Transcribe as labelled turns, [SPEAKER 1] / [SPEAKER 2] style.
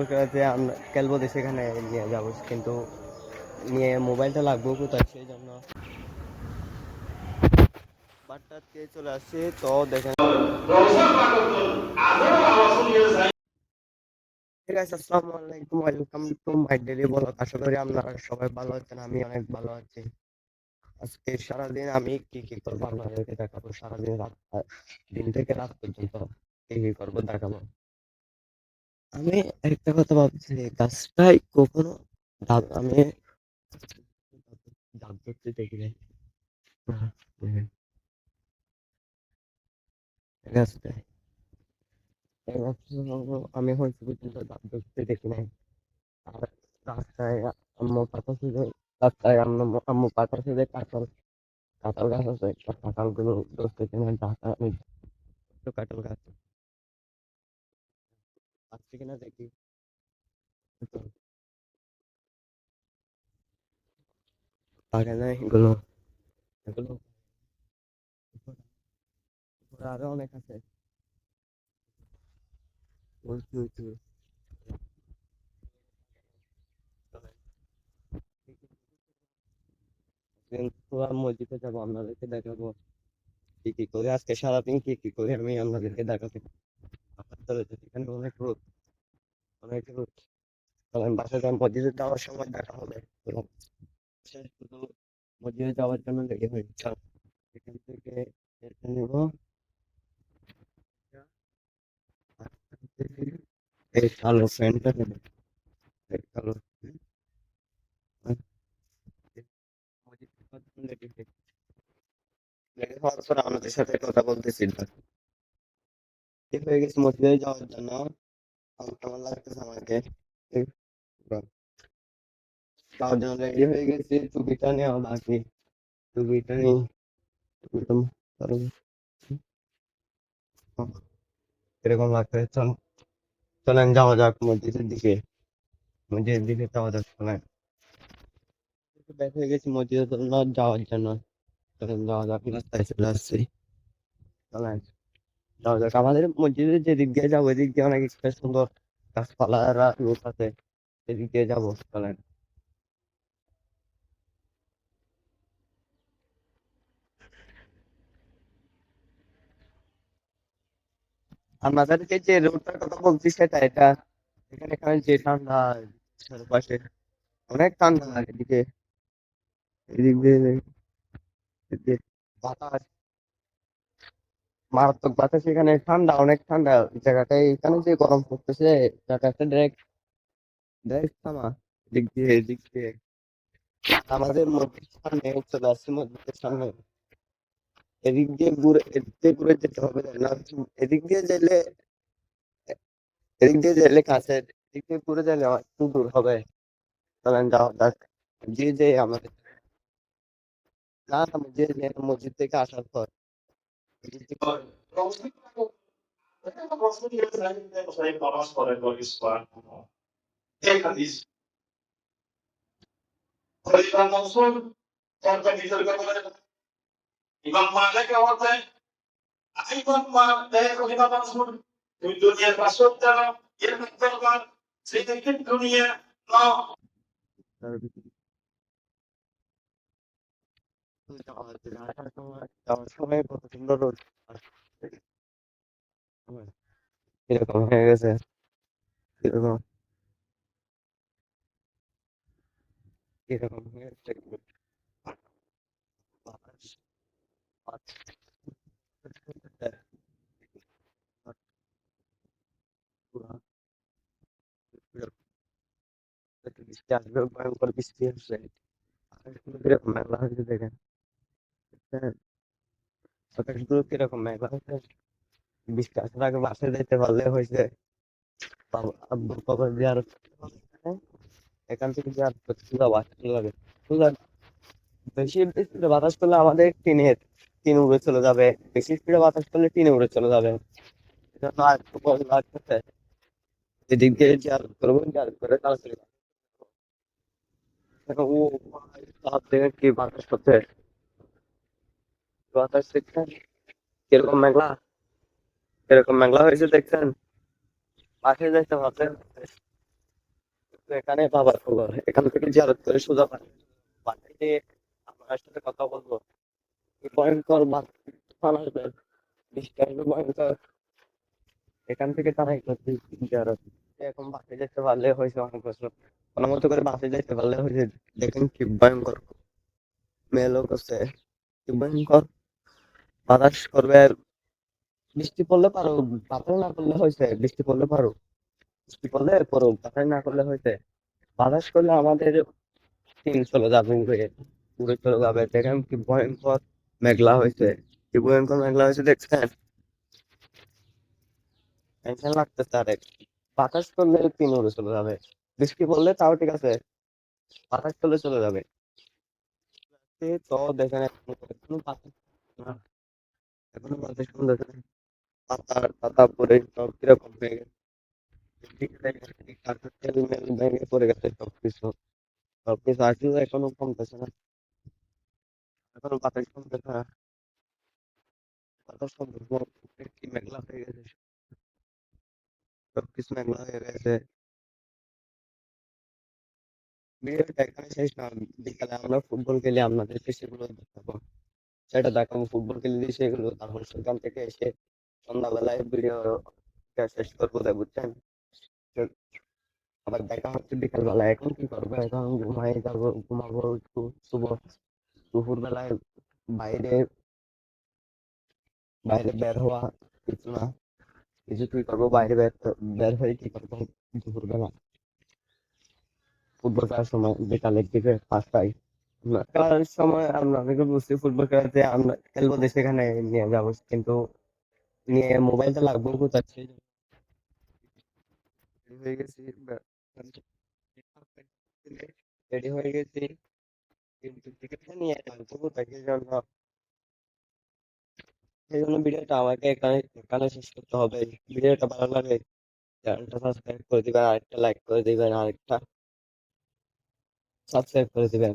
[SPEAKER 1] যে আমরা খেলবো সেখানে নিয়ে যাবো, কিন্তু নিয়ে মোবাইলটা লাগবো কোথায়, সেই জন্য বারটা চলে আসছি। তো দেখেন, ঠিক আছে, আসসালামু আলাইকুম, welcome to my daily blog. আশা করি আপনারা সবাই ভালো আছেন, আমি অনেক ভালো আছি। আজকে সারাদিন আমি কি কি করবো আপনাদেরকে দেখাবো। সারাদিন দিন থেকে রাত পর্যন্ত কি কি করবো দেখাবো। আমি একটা কথা ভাবছি, গাছটাই কখনো আমি ডাব ধরতে দেখি নাই। গাছটায় আমি হয়তো পর্যন্ত ডাব ধরতে দেখি নাই। আর রাস্তায় আম্মু পাঠাচ্ছে যে রাস্তায় আম্মু পাঠাচ্ছে যে কাঁঠাল কাঁঠাল গাছ আছে, কাঁঠাল গুলো ধরতে কিনা ঢাকা আমি কাঁঠাল গাছ আসছে কিনা দেখি। তো পারে না এগুলো, এগুলো উপরে উপরে আরো অনেক আছে। উঁচু উঁচু কিন্তু মসজিদে যাবো, আপনাদেরকে দেখাবো কি কি করে আজকে সারাদিন কি কি করে আমি আপনাদেরকে দেখাতে। এখানে অনেক রোদ, অনেক রোদ। তবে আমি বাসায় যাই, মসজিদে যাওয়ার সময় দেখা হবে। তো শুধু মসজিদে যাওয়ার জন্য রেডি হয়ে গেছিলাম। এখান থেকে এটা নিব, এই কালো প্যান্টটা নেব, এই কালো রেডি হওয়ার পর আমাদের সাথে কথা বলতেছি। ঠিক হয়ে গেছে মসজিদে যাওয়ার জন্য। আমার কেমন লাগতেছে আমাকে, ঠিক যাওয়ার জন্য রেডি হয়ে গেছি। টুপিটা নেওয়া বাকি, টুপিটা নেই। টুপিটা এরকম লাগছে। চলেন যাওয়া যাক মসজিদের দিকে, মসজিদের দিকে যাওয়া যাক। চলেন, বের হয়ে গেছি মসজিদের জন্য যাওয়ার জন্য। চলেন যাওয়া যাক, রাস্তায় চলে আসছি। চলেন যাওয়া যাক। আমাদের মসজিদের যে দিক দিয়ে যাবো, এদিক দিয়ে অনেক একটা সুন্দর গাছপালা রোড আছে, এদিক দিয়ে যাবো। চলেন। আমাদেরকে যে রোডটার কথা বলছি সেটা এটা, এখানে এখানে যে ঠান্ডা চারপাশে, অনেক ঠান্ডা এদিকে। এদিক দিয়ে এদিকে বাতাস, মারাত্মক বাতাস। এখানে ঠান্ডা, অনেক ঠান্ডা জায়গাটায়। এখানে যে গরম পড়তেছে, জায়গাটা ডাইরেক্ট ডাইরেক্ট থামা। এদিক দিয়ে আমাদের মসজিদ সামনে চলে আসছে, মসজিদের সামনে। এদিক দিয়ে ঘুরে যেতে হবে না, এদিক দিয়ে গেলে, এদিক দিয়ে গেলে কাছে, এদিক দিয়ে ঘুরে গেলে একটু দূর হবে। চলেন যাওয়া যাক। যে যে আমাদের, না না, মসজিদ থেকে আসার পর মসজিদ থেকে-
[SPEAKER 2] Imam Malik awalnya, Imam Malik Imam Mansur, dunia masuk dalam ilmu Quran, sedikit dunia no.
[SPEAKER 1] যাওয়ার সময় কত সুন্দর রোদ, কিরকম হয়ে গেছে, কিরকম কিরকম হয়ে গেছে। বাতাস, বাতাস, বৃষ্টি আসবে, ভয়ঙ্কর বৃষ্টি আসবে। আকাশগুলো কিরকম মেঘলা হয়েছে দেখেন, হ্যাঁ, আকাশগুলো কিরকম মেঘলা হয়েছে। বৃষ্টি আসার আগে বাসায় যেতে পারলে হয়েছে। আব্বুর কবর জিয়ারত করতে পারলে, এখান থেকে জিয়ারত করতে পুরো বাসায় চলে যাবে। বুঝলেন? বেশি স্পিডে বাতাস করলে আমাদের টিন উড়ে চলে যাবে। বেশি স্পিডে বাতাস করলে টিনে উড়ে চলে যাবে। এজন্য আর একটু ভয় লাগতেছে। এদিক দিয়ে জিয়ারত করবো, জিয়ারত করে তাড়াতাড়ি দেখো, ও ভাই, তার থেকে কি বাতাস করছে, বাতাস দেখছেন কিরকম মেঘলা, কিরকম মেঘলা হয়েছে দেখছেন। বাসায় যাইতে হবে, তো এখানে বাবার খবর এখান থেকে জিয়ারত করে সোজা বাড়িতে আপনার সাথে কথা বলবো। কি ভয়ঙ্কর তুফান আসবে, বৃষ্টি আসবে ভয়ঙ্কর। এখান থেকে তারাই করছে জিয়ারত। এখন বাসে যেতে পারলে হয়েছে, অনেক বছর কোনো মতো করে বাসে যেতে পারলে হয়েছে। দেখেন কি ভয়ঙ্কর মেয়ে লোক আছে, কি ভয়ঙ্কর বাতাস করবে। বৃষ্টি পড়লে পারো, বাতাস না করলে হয়েছে। বৃষ্টি পড়লে পারো, বৃষ্টি পড়লে পড়ো, বাতাস না করলে হয়েছে। বাতাস করলে আমাদের টিম চলে যাবে, উড়ে চলে যাবে। দেখেন কি ভয়ঙ্কর মেঘলা হয়েছে, কি ভয়ঙ্কর মেঘলা হয়েছে দেখছেন। টেনশন লাগতেছে আরেক। বাতাস করলে টিম উড়ে চলে যাবে, বৃষ্টি পড়লে তাও ঠিক আছে, বাতাস করলে চলে যাবে। তো দেখেন এখনো বাতাস না, এখনো বাতাস কোনো দেখেন। পাতা পাতা পরে সব কিরকম হয়ে গেছে। কাঠের তেল মেল ভেঙে পড়ে গেছে সবকিছু, সবকিছু আসলে এখনো কমতেছে না, এখনো বাতাস কমতেছে না। বাতাস কমতেছে না, কি মেঘলা হয়ে গেছে, সবকিছু মেঘলা হয়ে গেছে। ভিডিওটা এখানে শেষ না, বিকালে আমরা ফুটবল খেলি, আপনাদেরকে সেগুলো দেখাবো। সেটা দেখাবো, ফুটবল খেলে সেগুলো, তারপর সেখান থেকে এসে সন্ধ্যাবেলায় ভিডিও শেষ করবো, তাই বুঝছেন। তো আবার দেখা হচ্ছে বিকাল বেলায়। এখন কি করবো, এখন ঘুমাই যাবো, ঘুমাবো একটু, শুভ দুপুর বেলায় বাইরে বাইরে বের হওয়া কিছু না, কিছু কি করবো বাইরে বের হয়ে কি করবো দুপুর বেলা। ফুটবল খেলার সময় বিকালের দিকে 5টায় খেলার সময় আমরা অনেকে বুঝছি ফুটবল খেলাতে আমরা খেলবো যে সেখানে নিয়ে যাবো, কিন্তু নিয়ে মোবাইলটা লাগবে কোথায়, সেই জন্য ready হয়ে গেছি, রেডি হয়ে গেছি, কিন্তু টিকিটটা নিয়ে যাবো কোথায়, সেই জন্য ভিডিওটা আমাকে এখানে এখানে শেষ করতে হবে। ভিডিওটা ভালো লাগে চ্যানেলটা সাবস্ক্রাইব করে দিবেন, আরেকটা লাইক করে দিবেন, আরেকটা সাবস্ক্রাইব করে দিবেন।